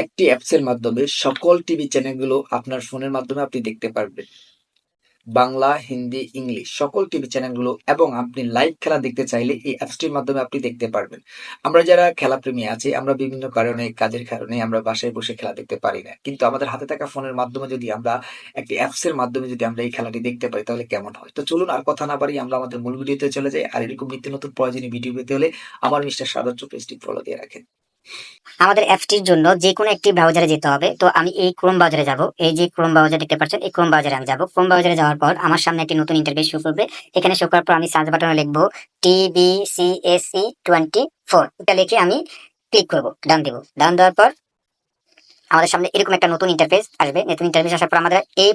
একটি অ্যাপসের মাধ্যমে সকল টিভি চ্যানেলগুলো আপনার ফোনের মাধ্যমে আপনি দেখতে পারবেন। বাংলা, হিন্দি, ইংলিশ সকল টিভি চ্যানেলগুলো এবং আপনি লাইভ খেলা দেখতে চাইলে এই অ্যাপসটির মাধ্যমে আপনি দেখতে পারবেন। আমরা যারা খেলাপ্রেমী আছি, আমরা বিভিন্ন কারণে, কাজের কারণে আমরা বাসায় বসে খেলা দেখতে পারি না। কিন্তু আমাদের হাতে থাকা ফোনের মাধ্যমে যদি আমরা একটি অ্যাপসের মাধ্যমে যদি আমরা এই খেলাটি দেখতে পারি তাহলে কেমন হয়? তো চলুন আর কথা না বাড়িয়ে আমরা আমাদের মূল ভিডিওতে চলে যাই। আর এরকম নিত্য নতুন প্রয়োজনীয় ভিডিও পেতে হলে আমার মিস্টার সাদাচ্চ পেজটি ফলো দিয়ে রাখেন। আমাদের অ্যাপসটির জন্য যে কোনো একটি ব্রাউজারে যেতে হবে। তো আমি এই ক্রোম ব্রাউজারে যাব। এই যে ক্রোম ব্রাউজার দেখতে পাচ্ছেন, এই ক্রোম ব্রাউজারে আমি যাব। ক্রোম ব্রাউজারে যাওয়ার পর আমার সামনে একটি নতুন ইন্টারফেস শো করবে। এখানে শো করার পর আমি সার্চ বাটনে লিখবো TBCSE24। এটা লিখে আমি ক্লিক করব, ডান দেব। ডান দেওয়ার পর আমাদের সামনে এরকম একটা নতুন ইন্টারফেস আসবে। নতুন ইন্টারফেস আসার পর আমাদের এই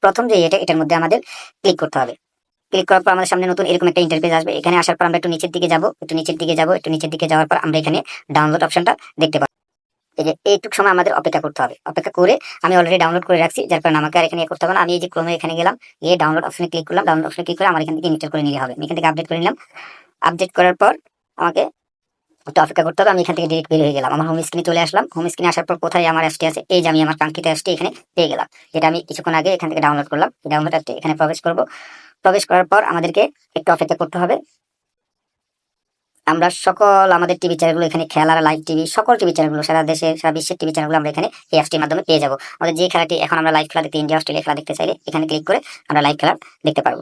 প্রথম যে এটার মধ্যে আমাদের ক্লিক করতে হবে। ক্লিক করার পর আমাদের সামনে নতুন এরকম একটা ইন্টারফেস আসবে। এখানে আসার পর আমরা একটু নিচের দিকে যাব, একটু নিচের দিকে যাওয়ার পর আমরা এখানে ডাউনলোড অপশনটা দেখতে পাবো। এই যে এইটুকু সময় আমাদের অপেক্ষা করতে হবে। অপেক্ষা করে আমি অলরেডি ডাউনলোড করে রাখছি, যার কারণে আমাকে আর এখানে করতে হবে না। আমি এই যে ক্রোমে এখানে গেলাম, গিয়ে ডাউনলোড অপশনে ক্লিক করলাম। ডাউনলোড অপশনে ক্লিক করে আমার এখান থেকে ইনস্টল করে নিলে হবে। আমি এখান থেকে আপডেট করে নিলাম। আপডেট করার পর আমাকে একটু অপেক্ষা করতে হবে। আমি এখান থেকে ডিরেক্ট বের হয়ে গেলাম, আমার হোম স্ক্রিনে চলে আসলাম। হোম স্ক্রিনে আসার পর কোথায় আমার অ্যাপসটি আছে, এই যে আমি আমার কাঙ্ক্ষিত অ্যাপসটি এখানে পেয়ে গেলাম, যেটা আমি কিছুক্ষণ আগে এখান থেকে ডাউনলোড করলাম। ডাউনলোড অ্যাপটি এখানে প্রবেশ করব। প্রবেশ করার পর আমাদেরকে একটু অপেক্ষা করতে হবে। আমরা সকল আমাদের টিভি চ্যানেলগুলো এখানে, খেলার লাইভ টিভি সকল টিভি চ্যানেলগুলো, সারা দেশের সারা বিশ্বের টিভি চ্যানেলগুলো আমরা এখানে এই অ্যাপসটির মাধ্যমে পেয়ে যাবো। আমাদের যে খেলাটি এখন আমরা লাইভ খেলা দেখতে, ইন্ডিয়া অস্ট্রেলিয়া খেলা দেখতে চাইলে এখানে ক্লিক করে আমরা লাইভ খেলা দেখতে পারবো।